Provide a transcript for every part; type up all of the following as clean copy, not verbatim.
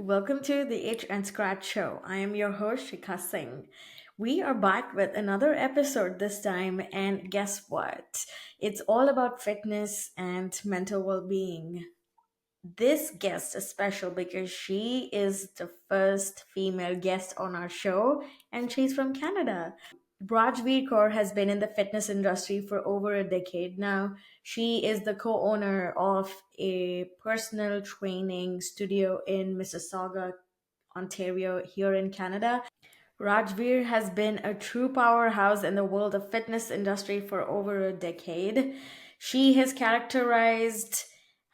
Welcome to the Itch and Scratch Show. I am your host, Sheekha Singh. We are back with another episode this time, and guess what? It's all about fitness and mental well being. This guest is special because she is the first female guest on our show, and she's from Canada. Rajveer Kaur has been in the fitness industry for over a decade now. She is the co owner of a personal training studio in Mississauga, Ontario, here in Canada. Rajveer has been a true powerhouse in the world of fitness industry for over a decade. She has characterized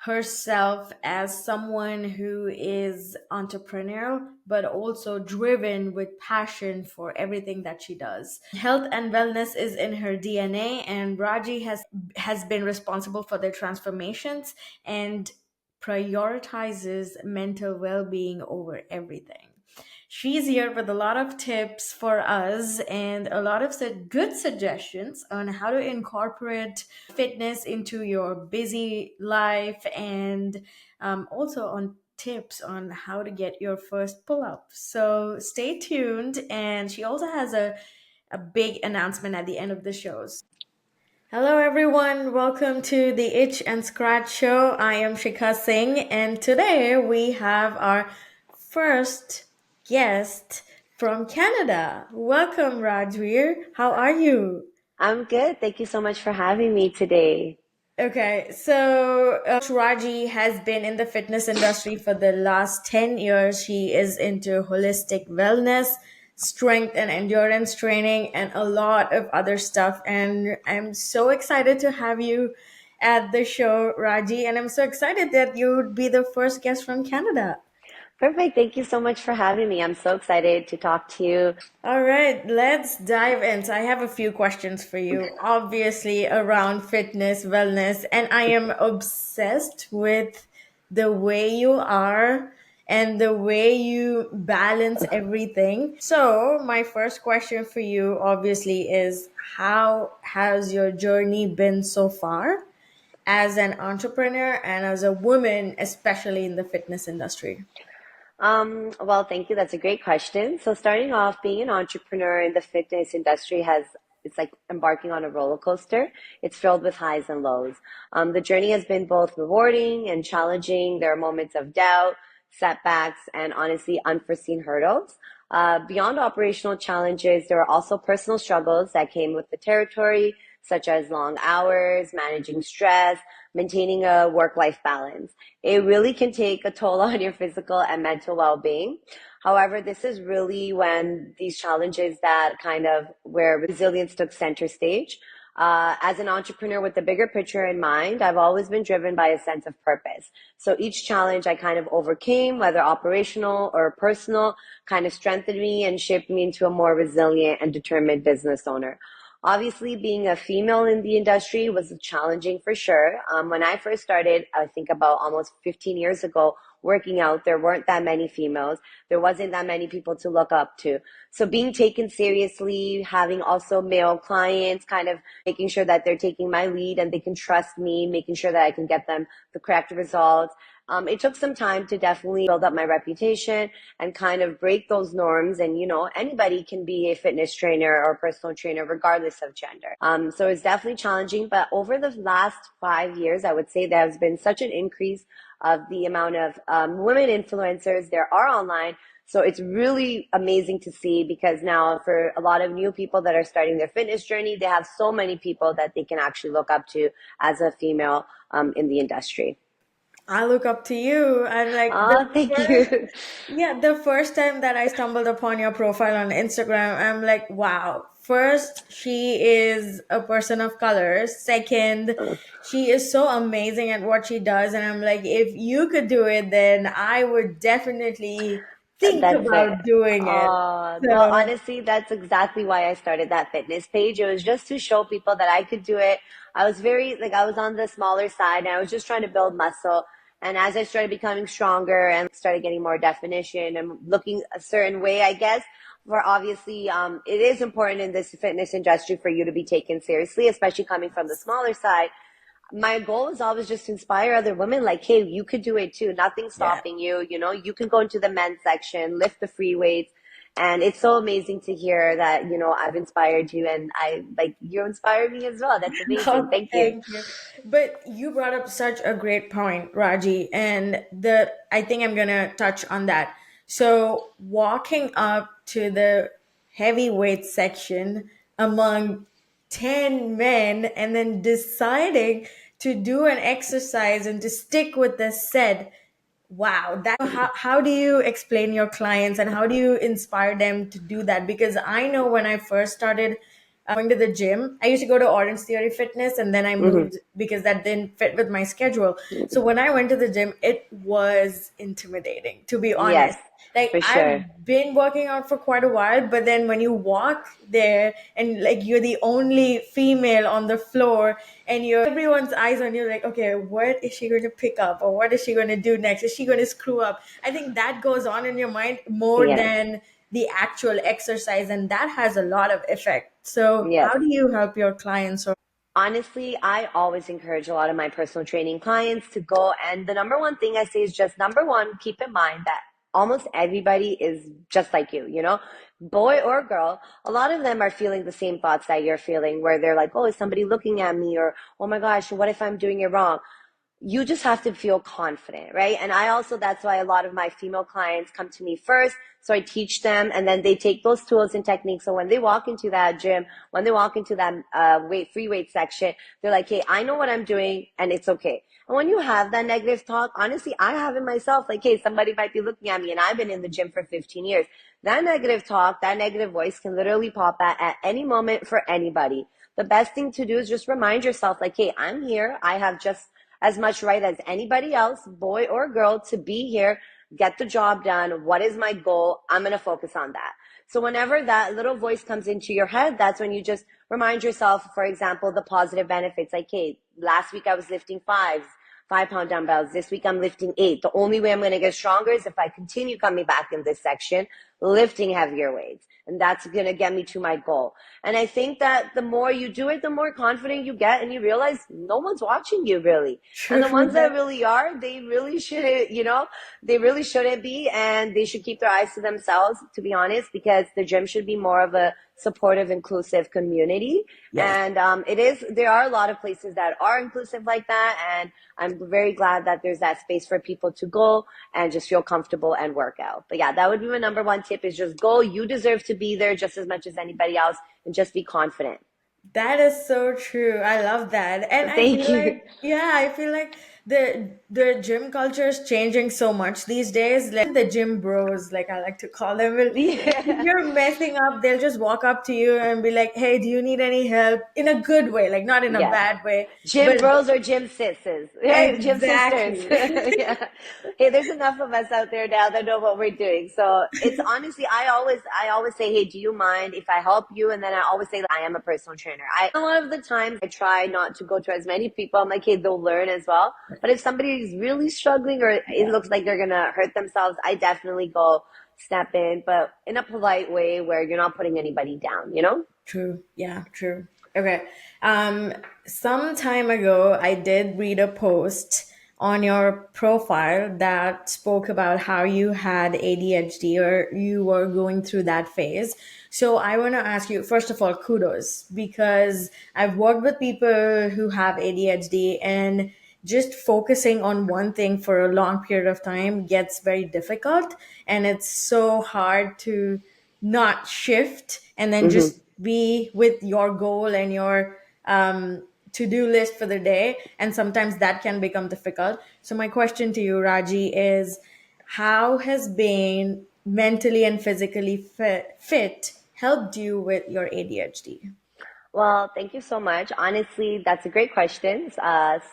herself as someone who is entrepreneurial but also driven with passion for everything that she does. Health and wellness is in her DNA, and Raji has been responsible for their transformations and prioritizes mental well-being over everything. She's here with a lot of tips for us and a lot of good suggestions on how to incorporate fitness into your busy life and also on tips on how to get your first pull up. So stay tuned. And she also has a big announcement at the end of the shows. Hello, everyone. Welcome to the Itch and Scratch Show. I am Sheekha Singh, and today we have our first guest from Canada. Welcome, Rajveer. How are you? I'm good. Thank you so much for having me today. Okay, so Raji has been in the fitness industry for the last 10 years. She is into holistic wellness, strength and endurance training, and a lot of other stuff. And I'm so excited to have you at the show, Raji. And I'm so excited that you would be the first guest from Canada. Perfect. Thank you so much for having me. I'm so excited to talk to you. All right, let's dive in. So I have a few questions for you, obviously around fitness, wellness, and I am obsessed with the way you are and the way you balance everything. So, my first question for you obviously is how has your journey been so far as an entrepreneur and as a woman, especially in the fitness industry? Well, thank you. That's a great question. So starting off, being an entrepreneur in the fitness industry it's like embarking on a roller coaster. It's filled with highs and lows. The journey has been both rewarding and challenging. There are moments of doubt, setbacks, and honestly unforeseen hurdles. Beyond operational challenges, there are also personal struggles that came with the territory, such as long hours, managing stress, maintaining a work-life balance. It really can take a toll on your physical and mental well-being. However, this is really when these challenges that kind of where resilience took center stage. As an entrepreneur with the bigger picture in mind, I've always been driven by a sense of purpose. So each challenge I kind of overcame, whether operational or personal, kind of strengthened me and shaped me into a more resilient and determined business owner. Obviously, being a female in the industry was challenging for sure. When I first started, I think about almost 15 years ago, working out, there weren't that many females. There wasn't that many people to look up to. So being taken seriously, having also male clients, kind of making sure that they're taking my lead and they can trust me, making sure that I can get them the correct results. It took some time to definitely build up my reputation and kind of break those norms. And, anybody can be a fitness trainer or personal trainer, regardless of gender. So it's definitely challenging. But over the last 5 years, I would say there has been such an increase of the amount of women influencers there are online. So it's really amazing to see because now for a lot of new people that are starting their fitness journey, they have so many people that they can actually look up to as a female in the industry. I look up to you. And like the Oh, thank first, you. yeah, the first time that I stumbled upon your profile on Instagram, I'm like, wow. First, she is a person of color. Second, she is so amazing at what she does. And I'm like, if you could do it, then I would definitely think That's it. about doing it. Well, So, honestly, that's exactly why I started that fitness page. It was just to show people that I could do it. I was I was on the smaller side and I was just trying to build muscle. And as I started becoming stronger and started getting more definition and looking a certain way, I guess, for obviously, it is important in this fitness industry for you to be taken seriously, especially coming from the smaller side. my goal is always just to inspire other women like, hey, you could do it too. Nothing's Yeah. stopping you. You know, you can go into the men's section, lift the free weights. And it's so amazing to hear that, I've inspired you and I like you inspire me as well. That's amazing. Oh, Thank you. thank you. But you brought up such a great point, Raji, and the I think I'm gonna touch on that. So walking up to the heavyweight section among 10 men and then deciding to do an exercise and to stick with the set. Wow, that how do you explain your clients and how do you inspire them to do that? Because I know when I first started going to the gym, I used to go to Orange Theory Fitness and then I Hmm. moved because that didn't fit with my schedule. So when I went to the gym, it was intimidating, to be Yes, honest. Like for sure. I've been working out for quite a while, but then when you walk there and like you're the only female on the floor and everyone's eyes on you, like, okay, what is she going to pick up or what is she going to do next? Is she going to screw up? I think that goes on in your mind more Yes. than the actual exercise, and that has a lot of effect. So Yes. how do you help your clients? Or Honestly, I always encourage a lot of my personal training clients to go. And the number one thing I say is just number one, keep in mind that almost everybody is just like you, boy or girl. A lot of them are feeling the same thoughts that you're feeling, where they're like, oh, is somebody looking at me? Or, oh my gosh, what if I'm doing it wrong? You just have to feel confident, right? And I also, that's why a lot of my female clients come to me first. So I teach them and then they take those tools and techniques. So when they walk into that gym, when they walk into that free weight section, they're like, hey, I know what I'm doing and it's okay. And when you have that negative talk, honestly, I have it myself. Like, hey, somebody might be looking at me and I've been in the gym for 15 years. That negative talk, that negative voice can literally pop at any moment for anybody. The best thing to do is just remind yourself, like, hey, I'm here. I have just as much right as anybody else, boy or girl, to be here, get the job done. What is my goal? I'm going to focus on that. So whenever that little voice comes into your head, that's when you just remind yourself, for example, the positive benefits. Like, hey, last week I was lifting 5-pound dumbbells. This week I'm lifting 8. The only way I'm going to get stronger is if I continue coming back in this section, lifting heavier weights. And that's going to get me to my goal. And I think that the more you do it, the more confident you get and you realize no one's watching you really. And true, the ones that that really are, they really shouldn't, they really shouldn't be, and they should keep their eyes to themselves, to be honest, because the gym should be more of a supportive, inclusive community. yes. And there are a lot of places that are inclusive like that. And I'm very glad that there's that space for people to go and just feel comfortable and work out. But yeah, that would be my number one tip is just go. You deserve to be there just as much as anybody else and just be confident. That is so true. I love that. And I Thank feel like, you. yeah, I feel like the gym culture is changing so much these days. Like the gym bros, like I like to call them. If Yeah. you're messing up, they'll just walk up to you and be like, "Hey, do you need any help?" In a good way, like not in a Yes. bad way, Gym but bros or gym sisters, right? Gym sisters. exactly. Yeah. Hey, there's enough of us out there now that know what we're doing. So it's honestly, I always say, hey, do you mind if I help you? And then I always say, I am a personal trainer. A lot of the times I try not to go to as many people. I'm like, hey, they'll learn as well. But if somebody is really struggling or it Yeah, looks like they're gonna hurt themselves, I definitely go step in, but in a polite way where you're not putting anybody down? true. Yeah, true. Okay. Um, some time ago, I did read a post on your profile that spoke about how you had ADHD or you were going through that phase. So I want to ask you, first of all, kudos because I've worked with people who have ADHD and just focusing on one thing for a long period of time gets very difficult. And it's so hard to not shift and then Hmm. just be with your goal and your to-do list for the day, and sometimes that can become difficult. So my question to you, Raji, is how has being mentally and physically fit helped you with your ADHD? Well, thank you so much. Honestly, that's a great question.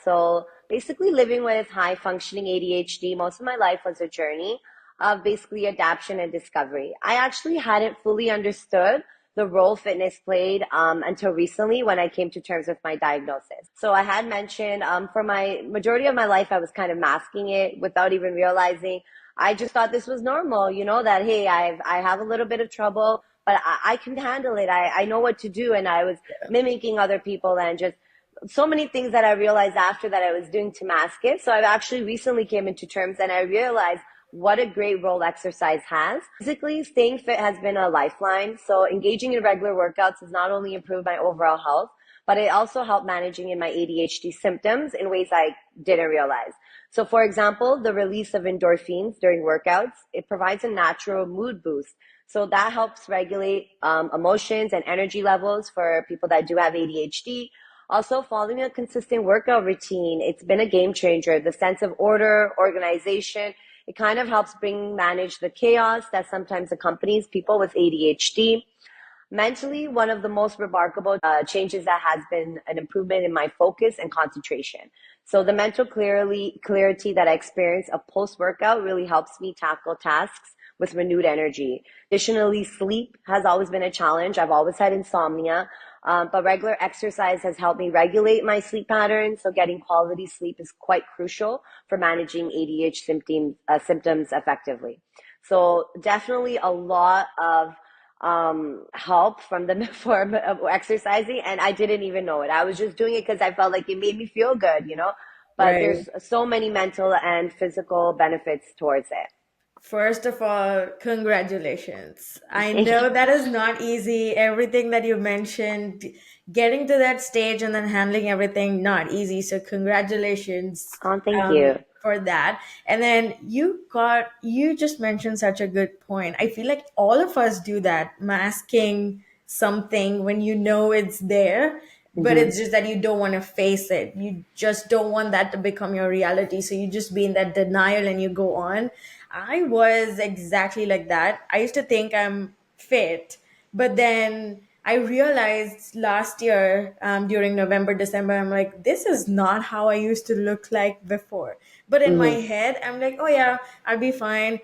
So basically living with high functioning ADHD, most of my life was a journey of basically adaptation and discovery. I actually hadn't fully understood the role fitness played until recently when I came to terms with my diagnosis. So I had mentioned for my majority of my life, I was kind of masking it without even realizing. I just thought this was normal, that, hey, I have a little bit of trouble, but I can handle it. I know what to do. And I was mimicking other people and just so many things that I realized after that I was doing to mask it. So I've actually recently came into terms and I realized what a great role exercise has. Physically, staying fit has been a lifeline. So engaging in regular workouts has not only improved my overall health, but it also helped managing in my ADHD symptoms in ways I didn't realize. So for example, the release of endorphins during workouts, it provides a natural mood boost. So that helps regulate emotions and energy levels for people that do have ADHD. Also, following a consistent workout routine, it's been a game changer. The sense of order, organization, it kind of helps manage the chaos that sometimes accompanies people with ADHD. Mentally, one of the most remarkable changes that has been an improvement in my focus and concentration. So the mental clarity that I experience a post workout really helps me tackle tasks with renewed energy. Additionally, sleep has always been a challenge. I've always had insomnia, but regular exercise has helped me regulate my sleep patterns. So getting quality sleep is quite crucial for managing ADHD symptoms effectively. So definitely a lot of help from the form of exercising, and I didn't even know it. I was just doing it because I felt like it made me feel good, you know. But Right. there's so many mental and physical benefits towards it. First of all, congratulations. I Thank know you. that is not easy. Everything that you mentioned, getting to that stage and then handling everything, not easy. So, congratulations Thank you. for that. And then you just mentioned such a good point. I feel like all of us do that, masking something when you know it's there, but Hmm. it's just that you don't want to face it. You just don't want that to become your reality. So, you just be in that denial and you go on. I was exactly like that. I used to think I'm fit, but then I realized last year during November, December, I'm like, this is not how I used to look like before. But in my Hmm. head, I'm like, oh yeah, I'll be fine.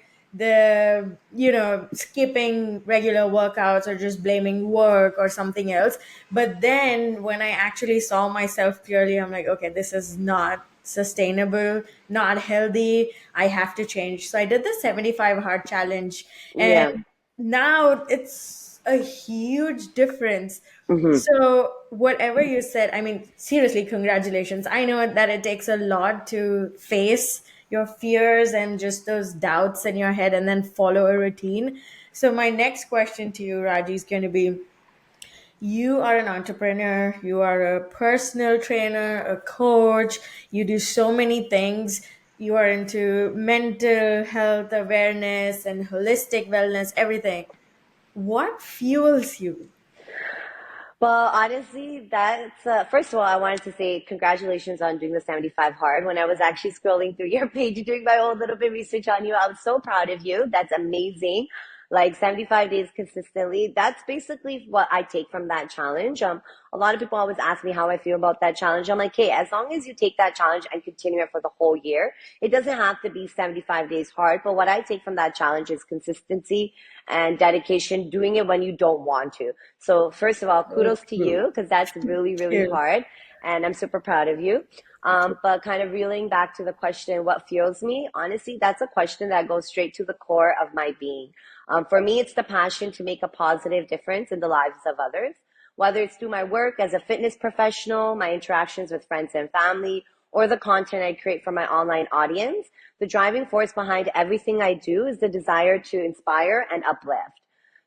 Skipping regular workouts or just blaming work or something else. But then when I actually saw myself clearly, I'm like, okay, this is not sustainable, not healthy. I have to change. So I did the 75 hard challenge, and Yeah. now it's a huge difference. Hmm. So whatever you said, I mean, seriously, congratulations. I know that it takes a lot to face your fears and just those doubts in your head and then follow a routine. So my next question to you, Raji, is going to be, you are an entrepreneur, you are a personal trainer, a coach, you do so many things. You are into mental health awareness and holistic wellness, everything. What fuels you? Well, honestly, that's first of all, I wanted to say congratulations on doing the 75 hard. When I was actually scrolling through your page, doing my own little bit research on you, I was so proud of you. That's amazing. Like 75 days consistently. That's basically what I take from that challenge. A lot of people always ask me how I feel about that challenge. I'm like, hey, as long as you take that challenge and continue it for the whole year, it doesn't have to be 75 days hard. But what I take from that challenge is consistency and dedication, doing it when you don't want to. So first of all, So kudos to true. you because that's really, really True. hard. And I'm super proud of you. Thank you. But kind of reeling back to the question, what fuels me? Honestly, that's a question that goes straight to the core of my being. For me, it's the passion to make a positive difference in the lives of others, whether it's through my work as a fitness professional, my interactions with friends and family, or the content I create for my online audience. The driving force behind everything I do is the desire to inspire and uplift.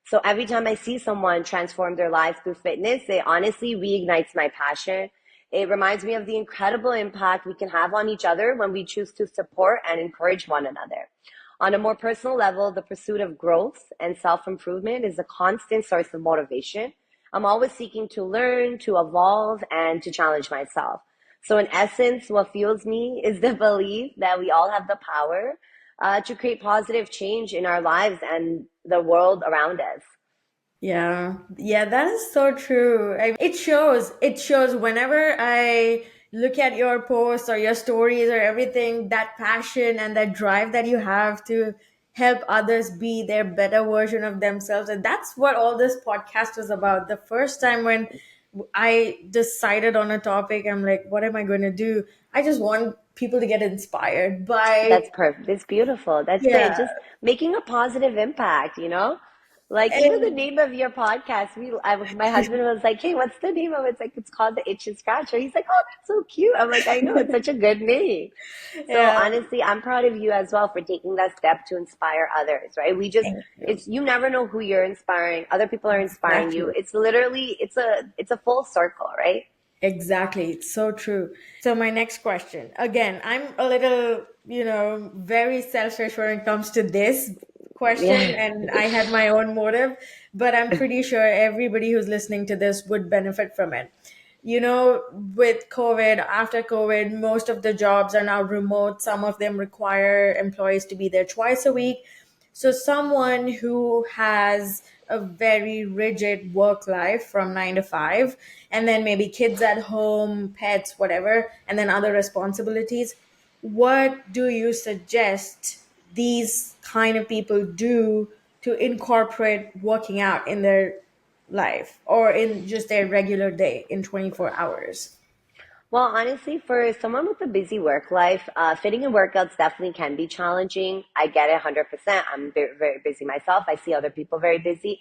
So every time I see someone transform their lives through fitness, it honestly reignites my passion. It reminds me of the incredible impact we can have on each other when we choose to support and encourage one another. On a more personal level, the pursuit of growth and self improvement is a constant source of motivation. I'm always seeking to learn, to evolve, and to challenge myself. So, in essence, what fuels me is the belief that we all have the power to create positive change in our lives and the world around us. Yeah, yeah, that is so true. It shows whenever I look at your posts or your stories or everything, that passion and that drive that you have to help others be their better version of themselves. And that's what all this podcast was about. The first time when I decided on a topic, I'm like, what am I going to do? I just want people to get inspired by, That's perfect. It's beautiful. That's yeah, great. Just making a positive impact, you know? Like even the And name of your podcast, my husband was like, "Hey, what's the name of it?" It's like it's called the Itch and Scratcher. He's like, "Oh, that's so cute." I'm like, "I know, it's such a good name." So yeah, honestly, I'm proud of you as well for taking that step to inspire others, right? thank you. It's you never know who you're inspiring. Other people are inspiring you. Exactly. It's literally it's a full circle, right? Exactly. It's so true. So my next question. Again, I'm a little, very selfish when it comes to this question Yeah. and I had my own motive, but I'm pretty sure everybody who's listening to this would benefit from it. With COVID, after COVID, most of the jobs are now remote. Some of them require employees to be there twice a week. So, someone who has a very rigid work life from 9 to 5, and then maybe kids at home, pets, whatever, and then other responsibilities, what do you suggest these kind of people do to incorporate working out in their life or in just their regular day in 24 hours? Well, honestly, for someone with a busy work life, fitting in workouts definitely can be challenging. I get it 100%. I'm very, very busy myself. I see other people very busy.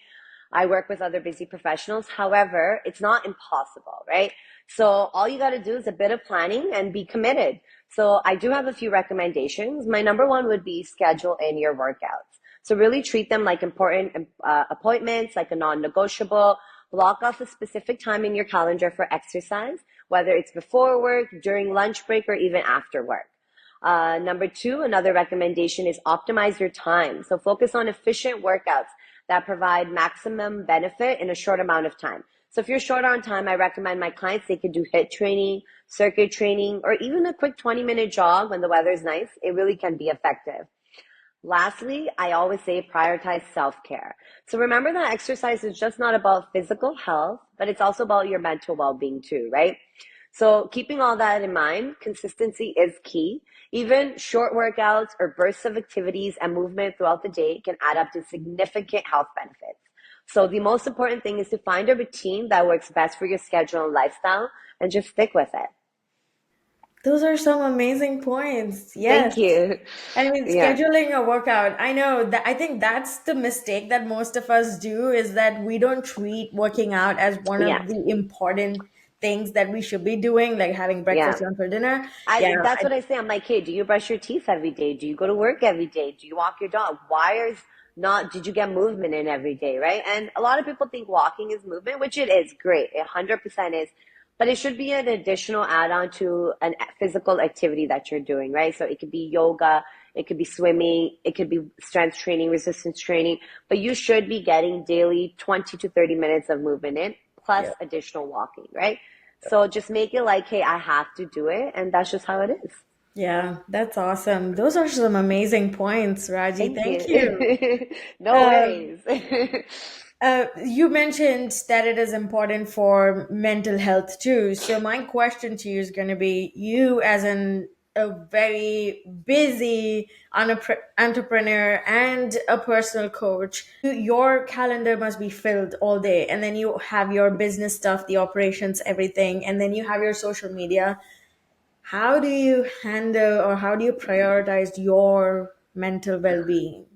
I work with other busy professionals. However, it's not impossible, right? So all you got to do is a bit of planning and be committed. So I do have a few recommendations. My number one would be schedule in your workouts. So really treat them like important appointments, like a non-negotiable. Block off a specific time in your calendar for exercise, whether it's before work, during lunch break, or even after work. Number two, another recommendation is optimize your time. So focus on efficient workouts that provide maximum benefit in a short amount of time. So if you're short on time, I recommend my clients, they could do HIIT training, circuit training, or even a quick 20-minute jog when the weather is nice. It really can be effective. Lastly, I always say prioritize self care. So remember that exercise is just not about physical health, but it's also about your mental well being too, right? So keeping all that in mind, consistency is key. Even short workouts or bursts of activities and movement throughout the day can add up to significant health benefits. So the most important thing is to find a routine that works best for your schedule and lifestyle and just stick with it. Those are some amazing points. Thank Yes. you. I mean, Yeah. scheduling a workout. I know that I think that's the mistake that most of us do is that we don't treat working out as one Yeah. of the important things that we should be doing, like having breakfast, Yeah. lunch, or dinner. Yeah, That's what I say. I'm like, hey, do you brush your teeth every day? Do you go to work every day? Do you walk your dog? Why is not, did you get movement in every day, right? And a lot of people think walking is movement, which it is great. It 100% is. But it should be an additional add-on to an physical activity that you're doing, right? So it could be yoga, it could be swimming, it could be strength training, resistance training, but you should be getting daily 20 to 30 minutes of movement in, plus yeah, additional walking, right? So just make it like, hey, I have to do it, and that's just how it is. yeah. That's awesome. Those are some amazing points, Raji. Thank Thank you. you. No Um, worries. you mentioned that it is important for mental health too. So my question to you is going to be: you, as a very busy entrepreneur and a personal coach, your calendar must be filled all day, and then you have your business stuff, the operations, everything, and then you have your social media. How do you handle or how do you prioritize your mental well-being?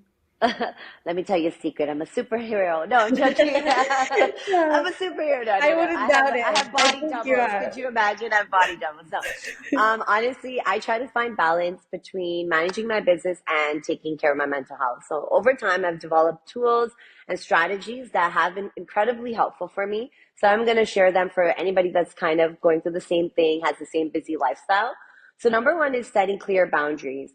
Let me tell you a secret. I'm a superhero. No, I'm joking. Yeah, I'm a superhero. No, I no, no. wouldn't doubt I it. have I body think you doubles. are. Could you imagine? I have body doubles. No. Honestly, I try to find balance between managing my business and taking care of my mental health. So over time, I've developed tools and strategies that have been incredibly helpful for me. So I'm going to share them for anybody that's kind of going through the same thing, has the same busy lifestyle. So number one is setting clear boundaries.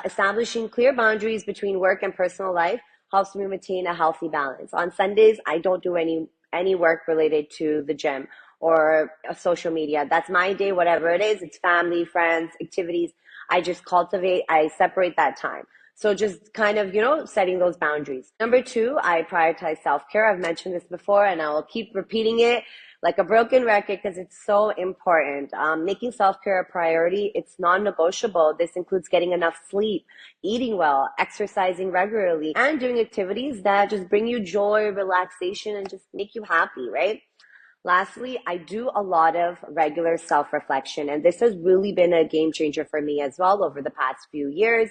Establishing clear boundaries between work and personal life helps me maintain a healthy balance. On Sundays, I don't do any work related to the gym or social media. That's my day, whatever it is. It's family, friends, activities. I separate that time. So just kind of, setting those boundaries. Number two, I prioritize self-care. I've mentioned this before and I will keep repeating it like a broken record because it's so important. Making self-care a priority, it's non-negotiable. This includes getting enough sleep, eating well, exercising regularly, and doing activities that just bring you joy, relaxation, and just make you happy, right? Lastly, I do a lot of regular self reflection, and this has really been a game changer for me as well over the past few years.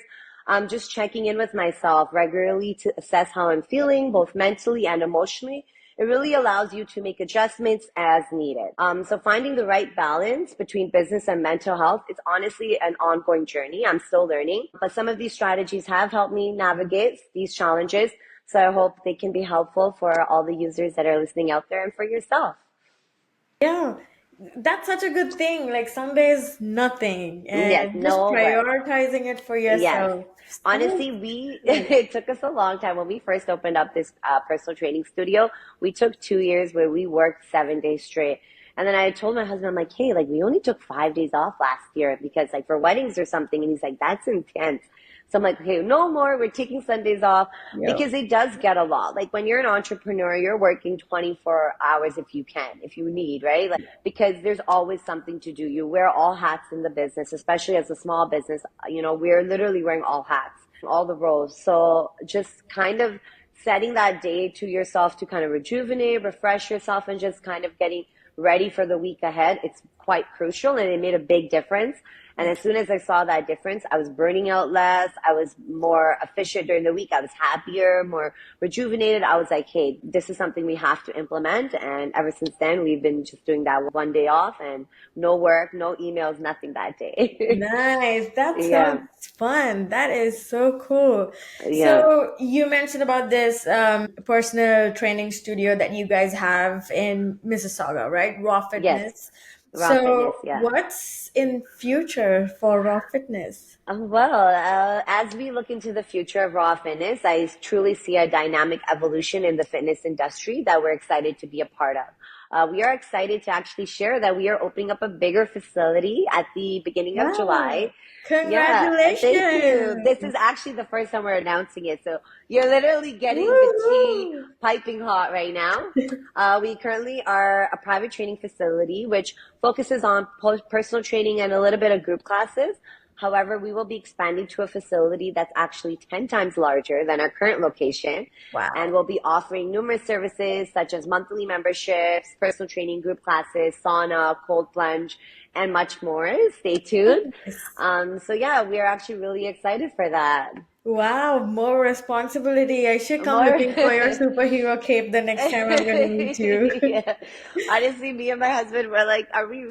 Just checking in with myself regularly to assess how I'm feeling, both mentally and emotionally. It really allows you to make adjustments as needed. So finding the right balance between business and mental health is honestly an ongoing journey. I'm still learning, but some of these strategies have helped me navigate these challenges. So I hope they can be helpful for all the users that are listening out there and for yourself. Yeah, that's such a good thing. Like some days, nothing, Yes, and just no work. prioritizing it for Yes. yourself. That is Honestly, good. it took us a long time. When we first opened up this personal training studio, we took 2 years where we worked 7 days straight. And then I told my husband, I'm like, hey, like we only took 5 days off last year because like for weddings or something. And he's like, that's intense. So I'm like, okay, no more. We're taking Sundays off Yeah. because it does get a lot. Like when you're an entrepreneur, you're working 24 hours if you can, if you need, right? Like, because there's always something to do. You wear all hats in the business, especially as a small business. You know, we're literally wearing all hats, all the roles. So just kind of setting that day to yourself to kind of rejuvenate, refresh yourself, and just kind of getting ready for the week ahead. It's quite crucial and it made a big difference. And as soon as I saw that difference, I was burning out less. I was more efficient during the week. I was happier, more rejuvenated. I was like, hey, this is something we have to implement. And ever since then, we've been just doing that one day off and no work, no emails, nothing that day. Nice. That Yeah, sounds fun. That is so cool. yeah, So you mentioned about this personal training studio that you guys have in Mississauga, right? Raw yes. Fitness. Raw fitness, So yeah. what's in future for Raw Fitness? As we look into the future of raw fitness, I truly see a dynamic evolution in the fitness industry that we're excited to be a part of. We are excited to actually share that we are opening up a bigger facility at the beginning of Wow. July. Yeah, thank you. This is Congratulations. actually the first time we're announcing it. So you're literally getting the tea Woohoo. piping hot right now. We currently are a private training facility, which focuses on personal training and a little bit of group classes. However, we will be expanding to a facility that's actually 10 times larger than our current location. And Wow. we'll be offering numerous services such as monthly memberships, personal training group classes, sauna, cold plunge, and much more. Stay tuned. Nice. So yeah, we are actually really excited for that. Wow, more responsibility. I should come More. looking for your superhero cape the next time I'm gonna meet you. Yeah. Honestly, me and my husband were like, are we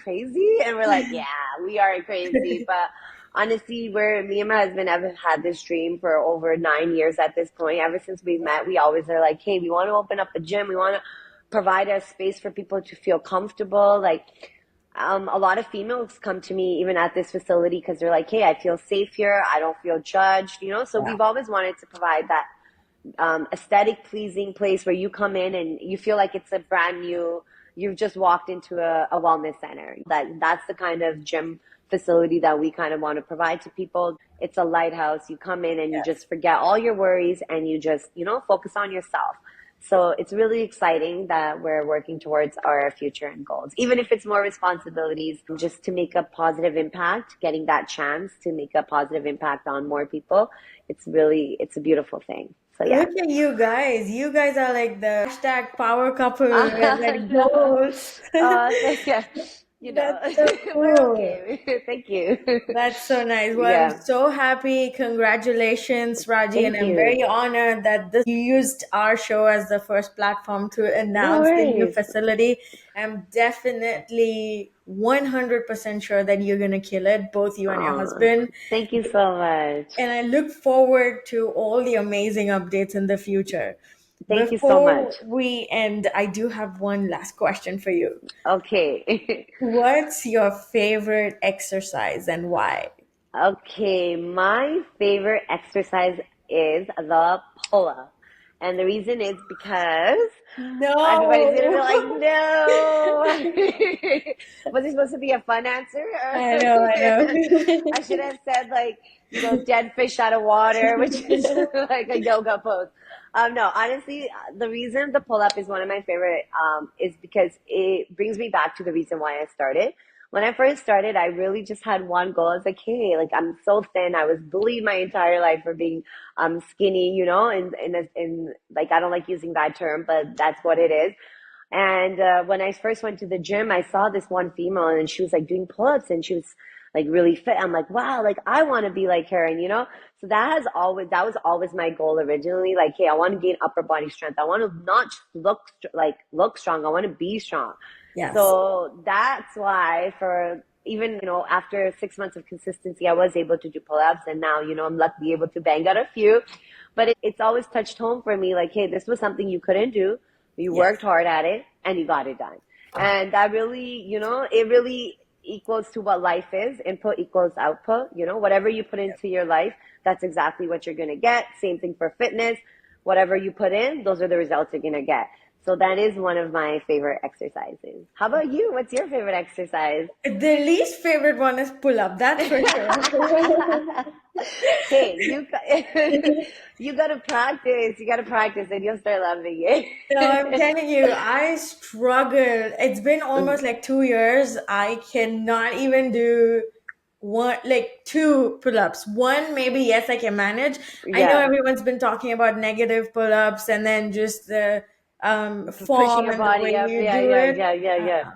crazy? And we're like, yeah, we are crazy. But honestly, me and my husband have had this dream for over 9 years at this point. Ever since we met, we always are like, hey, we want to open up a gym. We want to provide a space for people to feel comfortable. Like, a lot of females come to me even at this facility because they're like, hey, I feel safe here. I don't feel judged, you know? So Yeah. we've always wanted to provide that aesthetic pleasing place where you come in and you feel like it's a brand new, you've just walked into a wellness center. That's the kind of gym facility that we kind of want to provide to people. It's a lighthouse. You come in and you Yes. just forget all your worries and you just, focus on yourself. So it's really exciting that we're working towards our future and goals, even if it's more responsibilities, just to make a positive impact, getting that chance to make a positive impact on more people. It's a beautiful thing. So yeah. Look at you guys. You guys are like the hashtag power couple with like No. goals. Yeah. That's so We're cool. okay. Thank you. That's so nice. Well, I'm Yeah. so happy. Congratulations, Raji. And Thank I'm you. very honored that you used our show as the first platform to No announce the new worries. facility. I'm definitely 100% sure that you're going to kill it, both you and your Oh, husband. thank you so much. And I look forward to all the amazing updates in the future. Thank you so Before much. we end, I do have one last question for you. Okay. What's your favorite exercise and why? Okay, my favorite exercise is the pull-up. And the reason is because everybody's gonna be No. like, no. Was it supposed to be a fun answer? I know, I know. I should have said like, dead fish out of water, which is like a yoga pose. No, honestly, the reason the pull up is one of my favorite is because it brings me back to the reason why I started. When I first started, I really just had one goal. I was like, hey, like I'm so thin. I was bullied my entire life for being skinny, and like I don't like using that term, but that's what it is. And when I first went to the gym, I saw this one female and she was like doing pull-ups and she was like really fit. I'm like, wow, like I want to be like her. And so that was always my goal originally. Like, hey, I want to gain upper body strength. I want to not just look strong. I want to be strong. Yes. So that's why for even, after 6 months of consistency, I was able to do pull-ups, and now, I'm luckily able to bang out a few. But it's always touched home for me, like, hey, this was something you couldn't do. You Yes. worked hard at it and you got it done. And that really, it really equals to what life is. Input equals output. Whatever you put into your life, that's exactly what you're going to get. Same thing for fitness. Whatever you put in, those are the results you're going to get. So that is one of my favorite exercises. How about you? What's your favorite exercise? The least favorite one is pull up, that's for sure. Hey, you gotta practice. You gotta practice, and you'll start loving No, I'm it. telling you, I struggle. It's been almost like 2 years. I cannot even do one, like two pull-ups. One, maybe, yes, I can manage. I know Yeah, everyone's been talking about negative pull-ups and then just the pushing form your and the way body up. you Yeah, do yeah, it. yeah, yeah, yeah.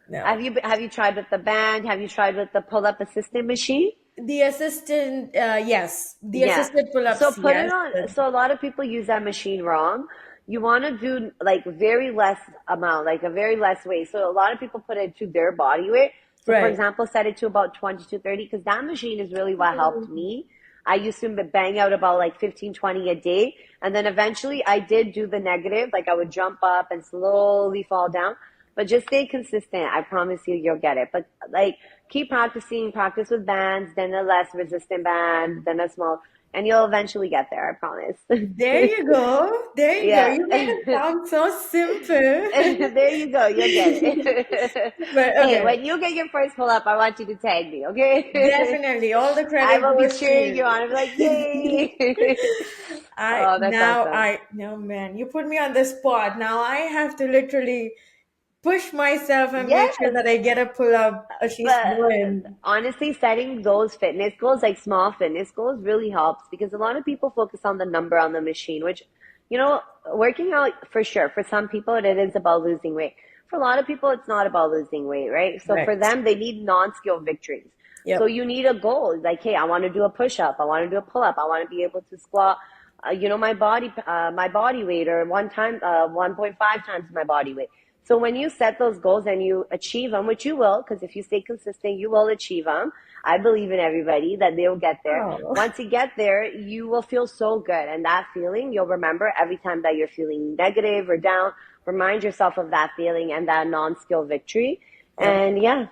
No. Have you tried with the band? Have you tried with the pull-up assistant machine? The assistant, yes. The Yeah. assisted So pull-ups, put it yes. on. But, So a lot of people use that machine wrong. You want to do like very less amount, like a very less weight. So a lot of people put it to their body weight. So for right. example, set it to about 20 to 30 because that machine is really what helped me. I used to bang out about like 15, 20 a day. And then eventually I did do the negative. Like I would jump up and slowly fall down. But just stay consistent. I promise you, you'll get it. But like, keep practicing, practice with bands, then a less resistant band, then a small, and you'll eventually get there. I promise. There you go. There you go. Yeah. You made it sound so simple. There you go. You'll get it. But Hey, okay, when you get your first pull up, I want you to tag me, okay? definitely. All the I credit will be goes to cheering you on. I'll be like, you. yay. Oh, that's awesome. No, man, you put me on the spot. Now I have to literally push myself and make sure Yes. that I get a pull up at least But one. honestly, setting those fitness goals, like small fitness goals, really helps because a lot of people focus on the number on the machine, which, working out for sure, for some people, it is about losing weight. For a lot of people, it's not about losing weight, right? So for Right. them, they need non-skill victories. So Yep. you need a goal. Like, hey, I want to do a push-up. I want to do a pull-up. I want to be able to squat, my body weight or 1.5 times my body weight. So when you set those goals and you achieve them, which you will, because if you stay consistent, you will achieve them. I believe in everybody that they will get there. Oh, Once you get there, you will feel so good. And that feeling, you'll remember every time that you're feeling negative or down, remind yourself of that feeling and that non-skill victory. yep. And yeah,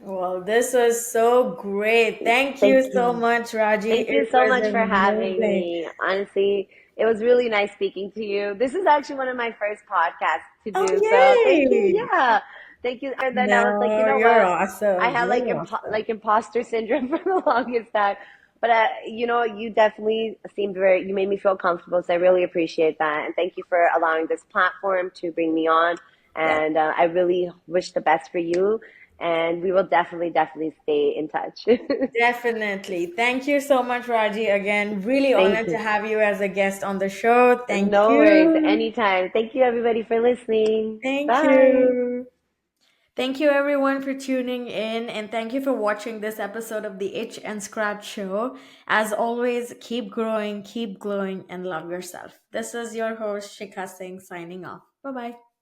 Well, this was so great. Thank you thank so you. much, Raji. Thank It you so was much for having amazing. me. Honestly, it was really nice speaking to you. This is actually one of my first podcasts to Oh, do. So thank you. yay! Yeah. Thank you. And then I was like, you No, know you're what? I awesome. had like You're awesome. imposter syndrome for the longest time. But you definitely seemed you made me feel comfortable. So I really appreciate that. And thank you for allowing this platform to bring me on. Yeah, And I really wish the best for you. And we will definitely, definitely stay in touch. definitely. Thank you so much, Raji. Again, really Thank honored to you. have you as a guest on the show. Thank No worries. you. Anytime. Thank you, everybody, for listening. Thank Bye. you. Thank you, everyone, for tuning in, and thank you for watching this episode of the Itch and Scratch Show. As always, keep growing, keep glowing, and love yourself. This is your host, Sheekha Singh, signing off. Bye bye.